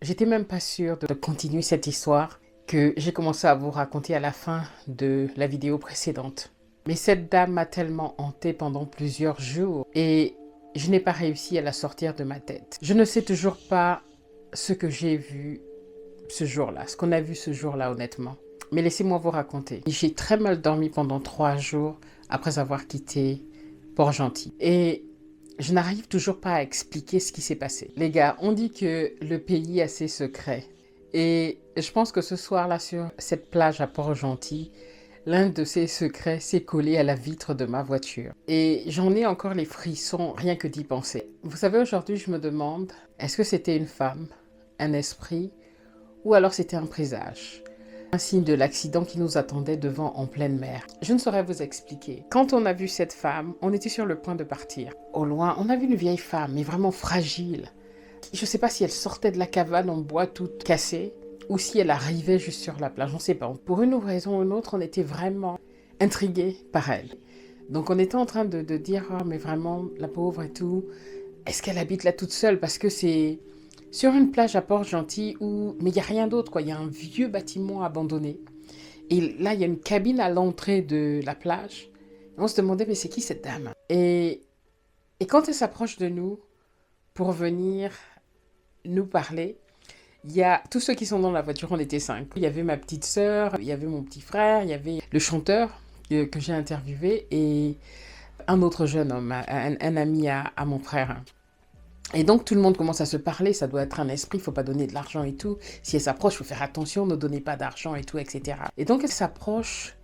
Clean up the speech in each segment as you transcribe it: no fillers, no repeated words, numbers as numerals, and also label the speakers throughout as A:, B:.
A: J'étais même pas sûre de continuer cette histoire que j'ai commencé à vous raconter à la fin de la vidéo précédente. Mais cette dame m'a tellement hantée pendant plusieurs jours et je n'ai pas réussi à la sortir de ma tête. Je ne sais toujours pas ce que j'ai vu ce jour-là, ce qu'on a vu ce jour-là honnêtement. Mais laissez-moi vous raconter. J'ai très mal dormi pendant 3 jours après avoir quitté Port-Gentil. Et je n'arrive toujours pas à expliquer ce qui s'est passé. Les gars, on dit que le pays a ses secrets. Et je pense que ce soir-là, sur cette plage à Port-Gentil, l'un de ces secrets s'est collé à la vitre de ma voiture. Et j'en ai encore les frissons rien que d'y penser. Vous savez, aujourd'hui, je me demande, est-ce que c'était une femme, un esprit, ou alors c'était un présage? Un signe de l'accident qui nous attendait devant en pleine mer. Je ne saurais vous expliquer. Quand on a vu cette femme, on était sur le point de partir. Au loin, on a vu une vieille femme, mais vraiment fragile. Je ne sais pas si elle sortait de la cabane en bois toute cassée ou si elle arrivait juste sur la plage. On ne sait pas. Pour une raison ou une autre, on était vraiment intrigués par elle. Donc on était en train de dire, oh, mais vraiment, la pauvre et tout, est-ce qu'elle habite là toute seule? Parce que c'est sur une plage à Port-Gentil où... Mais il n'y a rien d'autre, quoi. Il y a un vieux bâtiment abandonné. Et là, il y a une cabine à l'entrée de la plage. Et on se demandait, mais c'est qui cette dame? Et quand elle s'approche de nous pour venir nous parler, il y a tous ceux qui sont dans la voiture, on était 5. Il y avait ma petite sœur, il y avait mon petit frère, il y avait le chanteur que j'ai interviewé et un autre jeune homme, un ami à mon frère. Et donc tout le monde commence à se parler, ça doit être un esprit, il ne faut pas donner de l'argent et tout. Si elle s'approche, il faut faire attention, ne donnez pas d'argent et tout, etc. Et donc elle s'approche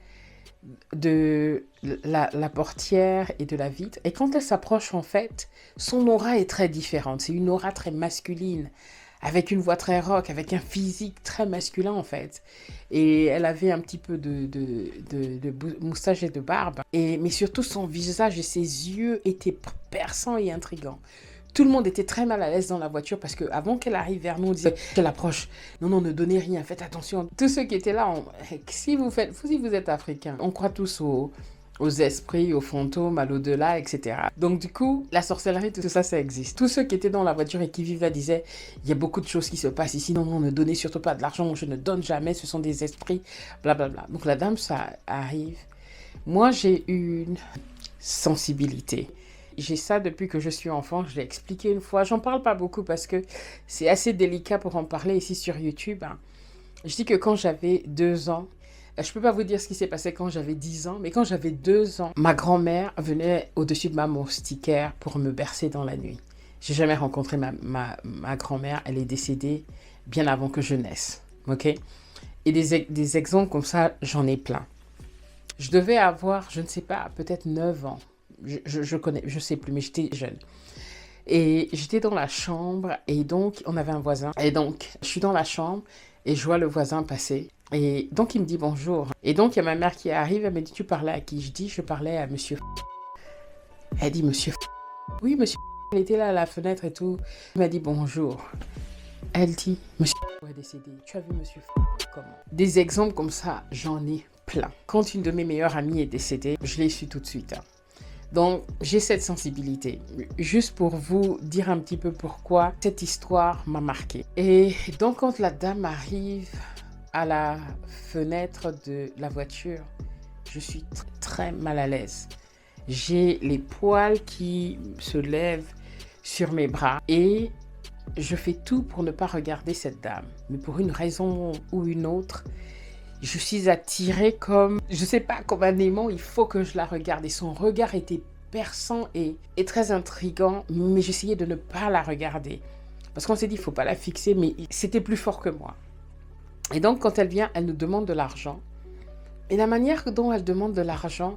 A: de la portière et de la vitre. Et quand elle s'approche, en fait, son aura est très différente. C'est une aura très masculine, avec une voix très rock, avec un physique très masculin, en fait. Et elle avait un petit peu de moustache et de barbe. Mais surtout, son visage et ses yeux étaient perçants et intrigants. Tout le monde était très mal à l'aise dans la voiture parce qu'avant qu'elle arrive vers nous, on disait qu'elle approche. Non, non, ne donnez rien, faites attention. Tous ceux qui étaient là, si vous êtes africain, on croit tous aux esprits, aux fantômes, à l'au-delà, etc. Donc du coup, la sorcellerie, tout ça, ça existe. Tous ceux qui étaient dans la voiture et qui vivaient disaient, il y a beaucoup de choses qui se passent ici. Non, non, ne donnez surtout pas de l'argent, je ne donne jamais, ce sont des esprits, blablabla. Donc la dame, ça arrive. Moi, j'ai une sensibilité. J'ai ça depuis que je suis enfant, je l'ai expliqué une fois. J'en parle pas beaucoup parce que c'est assez délicat pour en parler ici sur YouTube. Je dis que quand j'avais 2 ans, je peux pas vous dire ce qui s'est passé quand j'avais 10 ans, mais quand j'avais 2 ans, ma grand-mère venait au-dessus de ma moustiquaire pour me bercer dans la nuit. J'ai jamais rencontré ma grand-mère, elle est décédée bien avant que je naisse. Ok? Et des exemples comme ça, j'en ai plein. Je devais avoir, je ne sais pas, peut-être 9 ans. Je sais plus, mais j'étais jeune. Et j'étais dans la chambre, et donc, on avait un voisin. Et donc, je suis dans la chambre, et je vois le voisin passer. Et donc, il me dit bonjour. Et donc, il y a ma mère qui arrive, elle me dit, tu parlais à qui? Je dis, je parlais à monsieur. Elle dit, monsieur. Oui, monsieur. Elle était là à la fenêtre et tout. Il m'a dit bonjour. Elle dit, monsieur est décédé. Tu as vu monsieur comment? Des exemples comme ça, j'en ai plein. Quand une de mes meilleures amies est décédée, je l'ai su tout de suite. Donc, j'ai cette sensibilité. Juste pour vous dire un petit peu pourquoi cette histoire m'a marquée. Et donc, quand la dame arrive à la fenêtre de la voiture, je suis très mal à l'aise. J'ai les poils qui se lèvent sur mes bras et je fais tout pour ne pas regarder cette dame. Mais pour une raison ou une autre, je suis attirée comme, je sais pas, comme un aimant, il faut que je la regarde. Et son regard était perçant et très intriguant, mais j'essayais de ne pas la regarder. Parce qu'on s'est dit, il faut pas la fixer, mais c'était plus fort que moi. Et donc, quand elle vient, elle nous demande de l'argent. Et la manière dont elle demande de l'argent,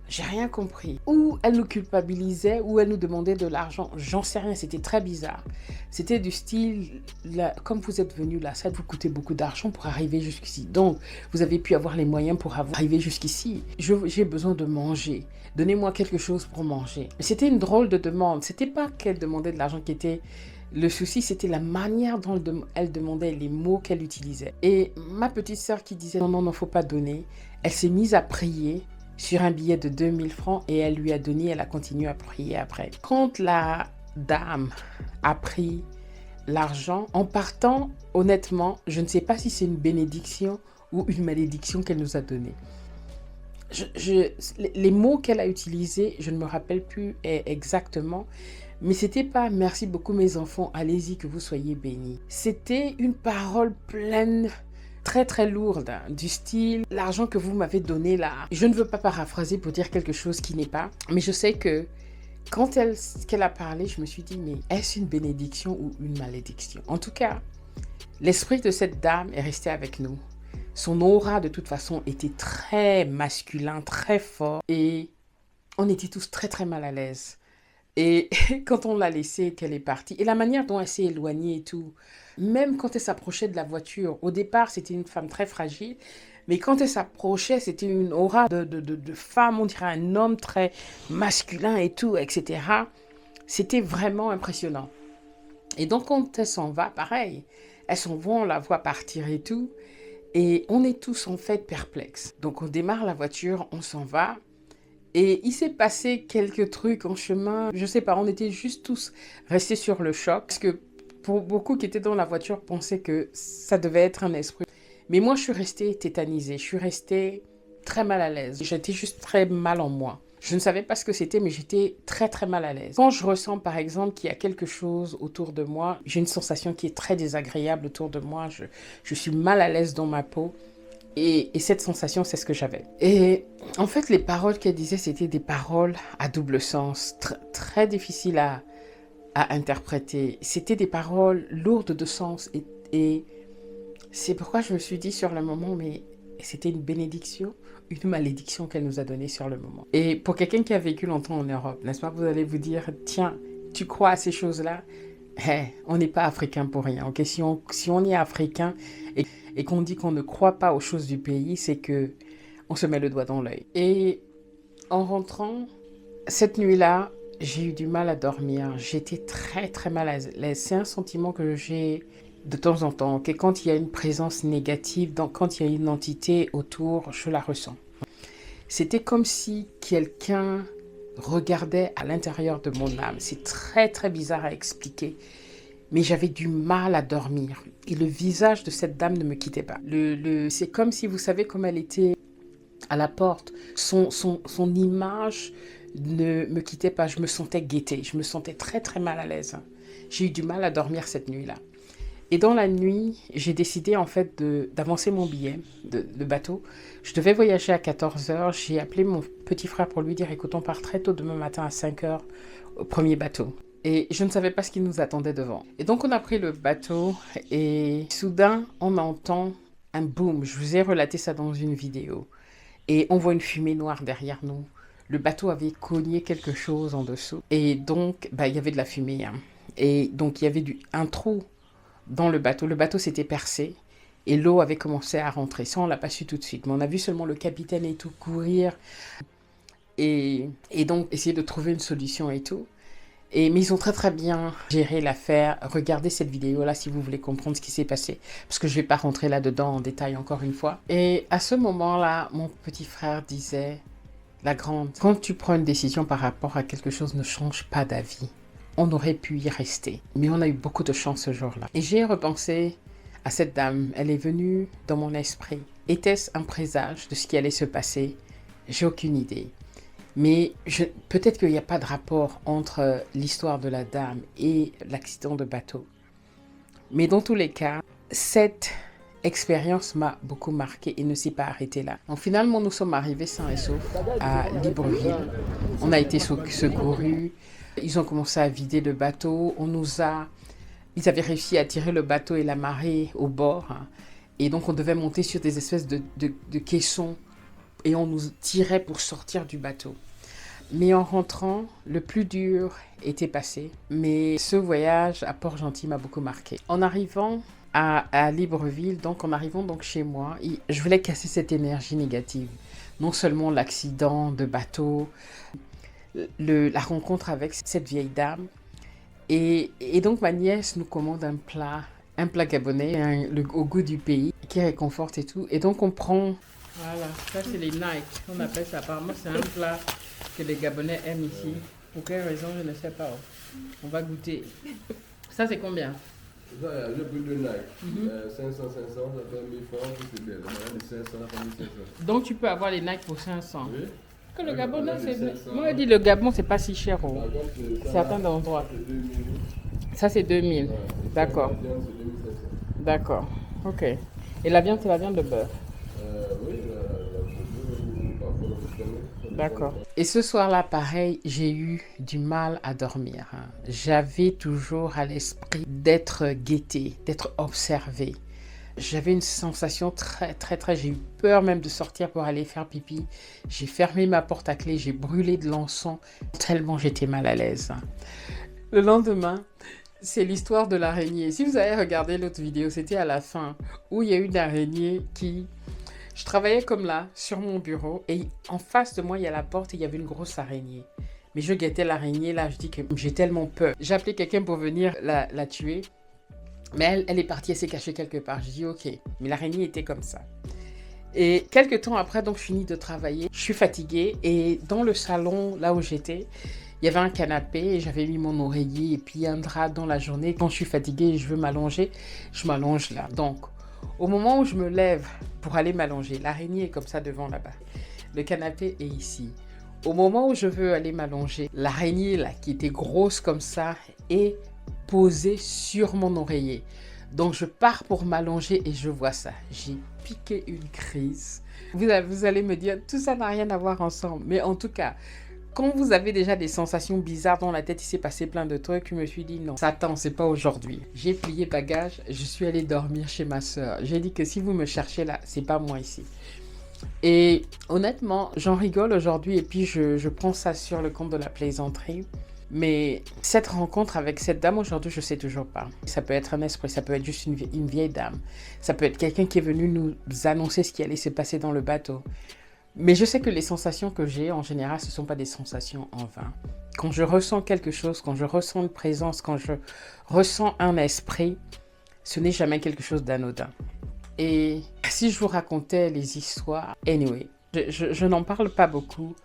A: j'ai rien compris. Ou elle nous culpabilisait, ou elle nous demandait de l'argent. J'en sais rien, c'était très bizarre. C'était du style, là, comme vous êtes venu là, ça vous coûtait beaucoup d'argent pour arriver jusqu'ici. Donc, vous avez pu avoir les moyens pour arriver jusqu'ici. J'ai besoin de manger. Donnez-moi quelque chose pour manger. C'était une drôle de demande. C'était pas qu'elle demandait de l'argent qui était... Le souci, c'était la manière dont elle demandait, les mots qu'elle utilisait. Et ma petite sœur qui disait, non, non, non, faut pas donner. Elle s'est mise à prier sur un billet de 2000 francs et elle lui a donné, elle a continué à prier après. Quand la dame a pris l'argent. En partant, honnêtement, je ne sais pas si c'est une bénédiction ou une malédiction qu'elle nous a donnée. Les mots qu'elle a utilisés, je ne me rappelle plus exactement, mais c'était pas merci beaucoup mes enfants, allez-y que vous soyez bénis. C'était une parole pleine, très très lourde, hein, du style l'argent que vous m'avez donné là. Je ne veux pas paraphraser pour dire quelque chose qui n'est pas, mais je sais que quand qu'elle a parlé, je me suis dit mais est-ce une bénédiction ou une malédiction? En tout cas, l'esprit de cette dame est resté avec nous. Son aura, de toute façon, était très masculin, très fort. Et on était tous très, très mal à l'aise. Et quand on l'a laissée, qu'elle est partie, et la manière dont elle s'est éloignée et tout, même quand elle s'approchait de la voiture, au départ, c'était une femme très fragile, mais quand elle s'approchait, c'était une aura de femme, on dirait un homme très masculin et tout, etc. C'était vraiment impressionnant. Et donc, quand elle s'en va, pareil, elle s'en va, on la voit partir et tout. Et on est tous en fait perplexes. Donc on démarre la voiture, on s'en va. Et il s'est passé quelques trucs en chemin. Je sais pas, on était juste tous restés sur le choc. Parce que pour beaucoup qui étaient dans la voiture pensaient que ça devait être un esprit. Mais moi je suis restée tétanisée. Je suis restée très mal à l'aise. J'étais juste très mal en moi. Je ne savais pas ce que c'était, mais j'étais très très mal à l'aise. Quand je ressens par exemple qu'il y a quelque chose autour de moi, j'ai une sensation qui est très désagréable autour de moi, je suis mal à l'aise dans ma peau. Et cette sensation, c'est ce que j'avais. Et en fait, les paroles qu'elle disait, c'était des paroles à double sens, très difficiles à interpréter. C'était des paroles lourdes de sens. Et c'est pourquoi je me suis dit sur le moment, mais c'était une bénédiction, une malédiction qu'elle nous a donnée sur le moment. Et pour quelqu'un qui a vécu longtemps en Europe, n'est-ce pas, vous allez vous dire, tiens, tu crois à ces choses-là? On n'est pas africain pour rien. Okay? Si on est africain et qu'on dit qu'on ne croit pas aux choses du pays, c'est que on se met le doigt dans l'œil. Et en rentrant, cette nuit-là, j'ai eu du mal à dormir. J'étais très très mal à l'aise. C'est un sentiment que j'ai de temps en temps, que quand il y a une présence négative, quand il y a une entité autour, je la ressens. C'était comme si quelqu'un regardait à l'intérieur de mon âme. C'est très très bizarre à expliquer, mais j'avais du mal à dormir. Et le visage de cette dame ne me quittait pas. C'est comme si, vous savez, comme elle était à la porte, son image ne me quittait pas. Je me sentais guettée, je me sentais très très mal à l'aise. J'ai eu du mal à dormir cette nuit-là. Et dans la nuit, j'ai décidé en fait d'avancer mon billet de bateau. Je devais voyager à 14 heures. J'ai appelé mon petit frère pour lui dire, écoute, on part très tôt demain matin à 5 heures au premier bateau. Et je ne savais pas ce qui nous attendait devant. Et donc on a pris le bateau et soudain on entend un boom. Je vous ai relaté ça dans une vidéo. Et on voit une fumée noire derrière nous. Le bateau avait cogné quelque chose en dessous. Et donc, il y avait de la fumée. Hein. Et donc il y avait un trou dans le bateau. Le bateau s'était percé et l'eau avait commencé à rentrer. Ça, on ne l'a pas su tout de suite. Mais on a vu seulement le capitaine et tout courir et donc essayer de trouver une solution et tout. Mais ils ont très très bien géré l'affaire. Regardez cette vidéo-là si vous voulez comprendre ce qui s'est passé. Parce que je ne vais pas rentrer là-dedans en détail encore une fois. Et à ce moment-là, mon petit frère disait, la grande, quand tu prends une décision par rapport à quelque chose, ne change pas d'avis. On aurait pu y rester. Mais on a eu beaucoup de chance ce jour-là. Et j'ai repensé à cette dame. Elle est venue dans mon esprit. Était-ce un présage de ce qui allait se passer? J'ai aucune idée. Mais peut-être qu'il n'y a pas de rapport entre l'histoire de la dame et l'accident de bateau. Mais dans tous les cas, cette expérience m'a beaucoup marqué et ne s'est pas arrêtée là. Donc finalement, nous sommes arrivés sains et saufs à Libreville. On a été secourus. Ils ont commencé à vider le bateau. Ils avaient réussi à tirer le bateau et la marée au bord. Hein. Et donc, on devait monter sur des espèces de caissons et on nous tirait pour sortir du bateau. Mais en rentrant, le plus dur était passé. Mais ce voyage à Port-Gentil m'a beaucoup marqué. En arrivant à Libreville, en arrivant donc chez moi, je voulais casser cette énergie négative. Non seulement l'accident de bateau, la rencontre avec cette vieille dame. Et donc ma nièce nous commande un plat gabonais, au goût du pays, qui réconforte et tout. Et donc on prend... Voilà, ça c'est les Nike, on appelle ça. Apparemment c'est un plat que les Gabonais aiment ici. Pour quelle raison, je ne sais pas. On va goûter. Ça c'est combien?
B: Ça, j'ai pris deux Nike. 500, 500, ça fait 1000 francs, c'est bien. Maintenant, les 500, ça fait 1500.
A: Donc tu peux avoir les Nike pour 500.
B: Oui.
A: Que le Gabon, non, c'est...
B: 500.
A: Moi, je dis le Gabon, c'est pas si cher au
B: Par contre, ça,
A: certains
B: là,
A: endroits.
B: c'est 2000.
A: Ça, c'est 2000.
B: Ouais.
A: D'accord.
B: La viande, c'est 2500.
A: D'accord. Ok. Et la viande, c'est la viande de bœuf.
B: Oui, parfois, le connais.
A: D'accord. Et ce soir-là, pareil, j'ai eu du mal à dormir, hein. J'avais toujours à l'esprit d'être guetté, d'être observé. J'avais une sensation très, j'ai eu peur même de sortir pour aller faire pipi. J'ai fermé ma porte à clé, j'ai brûlé de l'encens, tellement j'étais mal à l'aise. Le lendemain, c'est l'histoire de l'araignée. Si vous avez regardé l'autre vidéo, c'était à la fin, où il y a eu une araignée qui... Je travaillais comme là, sur mon bureau, et en face de moi, il y a la porte et il y avait une grosse araignée. Mais je guettais l'araignée, là, je dis que j'ai tellement peur. J'ai appelé quelqu'un pour venir la tuer. Mais elle est partie, elle s'est cachée quelque part. Je dis ok, mais l'araignée était comme ça. Et quelques temps après, donc je finis de travailler, je suis fatiguée et dans le salon, là où j'étais, il y avait un canapé et j'avais mis mon oreiller et puis un drap dans la journée. Quand je suis fatiguée et je veux m'allonger, je m'allonge là. Donc, au moment où je me lève pour aller m'allonger, l'araignée est comme ça devant là-bas. Le canapé est ici. Au moment où je veux aller m'allonger, l'araignée là, qui était grosse comme ça, est posée sur mon oreiller. Donc je pars pour m'allonger et je vois ça. J'ai piqué une crise. Vous allez me dire, tout ça n'a rien à voir ensemble. Mais en tout cas, quand vous avez déjà des sensations bizarres dans la tête, il s'est passé plein de trucs, je me suis dit non, Satan, c'est pas aujourd'hui. J'ai plié bagage, je suis allée dormir chez ma soeur. J'ai dit que si vous me cherchez là, c'est pas moi ici. Et honnêtement, j'en rigole aujourd'hui et puis je prends ça sur le compte de la plaisanterie. Mais cette rencontre avec cette dame aujourd'hui, je ne sais toujours pas. Ça peut être un esprit, ça peut être juste une vieille dame. Ça peut être quelqu'un qui est venu nous annoncer ce qui allait se passer dans le bateau. Mais je sais que les sensations que j'ai, en général, ce ne sont pas des sensations en vain. Quand je ressens quelque chose, quand je ressens une présence, quand je ressens un esprit, ce n'est jamais quelque chose d'anodin. Et si je vous racontais les histoires, anyway, je n'en parle pas beaucoup.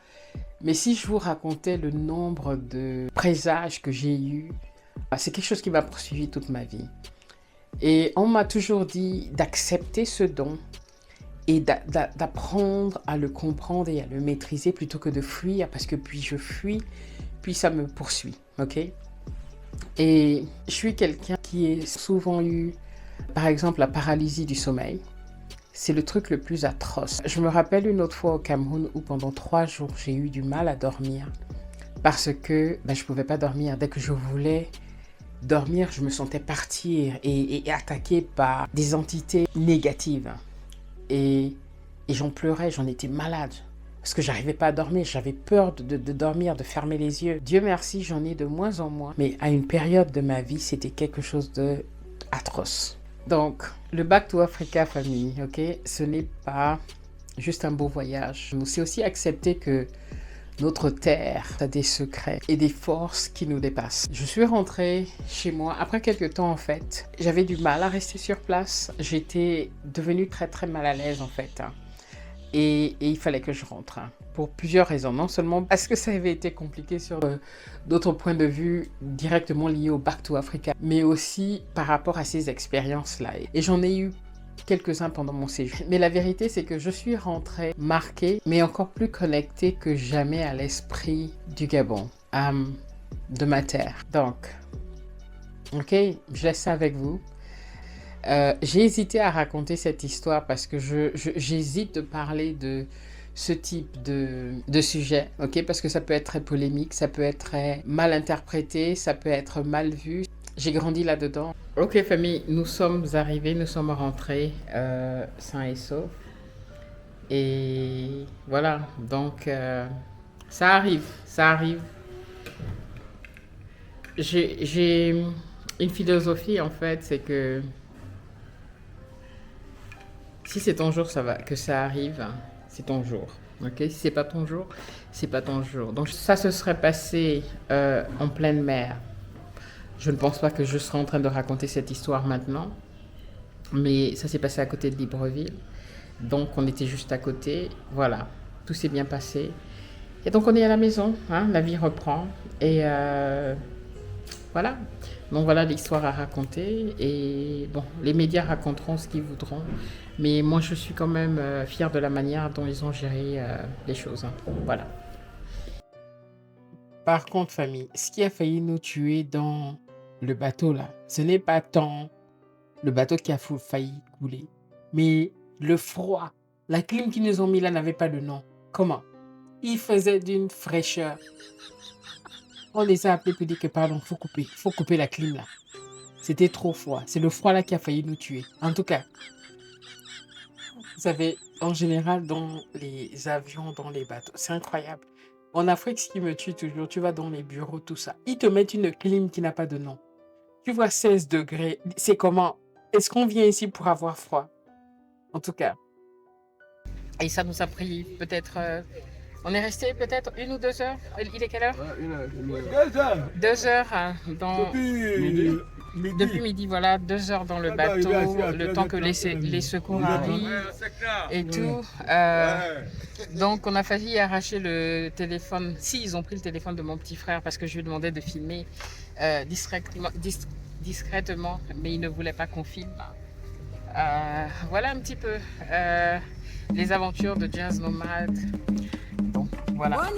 A: Mais si je vous racontais le nombre de présages que j'ai eus, c'est quelque chose qui m'a poursuivi toute ma vie. Et on m'a toujours dit d'accepter ce don et d'apprendre à le comprendre et à le maîtriser plutôt que de fuir, parce que puis je fuis, puis ça me poursuit, ok? Et je suis quelqu'un qui a souvent eu, par exemple, la paralysie du sommeil. C'est le truc le plus atroce. Je me rappelle une autre fois au Cameroun où pendant 3 jours, j'ai eu du mal à dormir parce que je ne pouvais pas dormir. Dès que je voulais dormir, je me sentais partir et attaquée par des entités négatives. Et j'en pleurais, j'en étais malade parce que j'arrivais pas à dormir. J'avais peur de dormir, de fermer les yeux. Dieu merci, j'en ai de moins en moins. Mais à une période de ma vie, c'était quelque chose d'atroce. Donc, le Back to Africa, famille, ok, ce n'est pas juste un beau voyage. C'est aussi accepter que notre terre a des secrets et des forces qui nous dépassent. Je suis rentrée chez moi après quelques temps en fait. J'avais du mal à rester sur place. J'étais devenue très mal à l'aise en fait. Et il fallait que je rentre pour plusieurs raisons. Non seulement parce que ça avait été compliqué sur d'autres points de vue directement liés au Back to Africa, mais aussi par rapport à ces expériences-là. Et j'en ai eu quelques-uns pendant mon séjour. Mais la vérité, c'est que je suis rentrée marquée, mais encore plus connectée que jamais à l'esprit du Gabon, de ma terre. Donc, ok, je laisse ça avec vous. J'ai hésité à raconter cette histoire parce que j'hésite de parler de ce type de sujet, ok? Parce que ça peut être très polémique, ça peut être très mal interprété, ça peut être mal vu. J'ai grandi là-dedans. Ok famille, nous sommes arrivés, nous sommes rentrés sains et saufs. Et voilà, donc ça arrive. J'ai une philosophie en fait, c'est que si c'est ton jour, ça va, que ça arrive, c'est ton jour. Ok, si c'est pas ton jour, c'est pas ton jour. Donc ça se serait passé en pleine mer. Je ne pense pas que je serai en train de raconter cette histoire maintenant, mais ça s'est passé à côté de Libreville. Donc on était juste à côté. Voilà, tout s'est bien passé. Et donc on est à la maison, hein, la vie reprend. Et Voilà. Donc voilà l'histoire à raconter. Et bon, les médias raconteront ce qu'ils voudront. Mais moi, je suis quand même fière de la manière dont ils ont géré les choses, hein. Voilà. Par contre, famille, ce qui a failli nous tuer dans le bateau là, ce n'est pas tant le bateau qui a failli couler, mais le froid. La clim qu'ils nous ont mis là n'avait pas de nom. Comment? Il faisait d'une fraîcheur. On les a appelés pour dire que pardon, faut couper la clim là. C'était trop froid. C'est le froid là qui a failli nous tuer. En tout cas, vous savez, en général, dans les avions, dans les bateaux, c'est incroyable. En Afrique, ce qui me tue toujours, tu vas dans les bureaux, tout ça. Ils te mettent une clim qui n'a pas de nom. Tu vois 16 degrés. C'est comment? Est-ce qu'on vient ici pour avoir froid? En tout cas. Et ça nous a pris peut-être... on est resté peut-être 1 ou 2 heures. Il est quelle heure?
B: Ouais, 1 heure.
C: 2 heures.
A: 2 heures hein,
C: Depuis midi.
A: depuis midi, voilà, 2 heures dans le bateau, le temps que les secours arrivent et tout. Donc, on a failli arracher le téléphone. Si, ils ont pris le téléphone de mon petit frère parce que je lui demandais de filmer discrètement, mais il ne voulait pas qu'on filme. Voilà un petit peu les aventures de Jazz Nomad. Bon, voilà.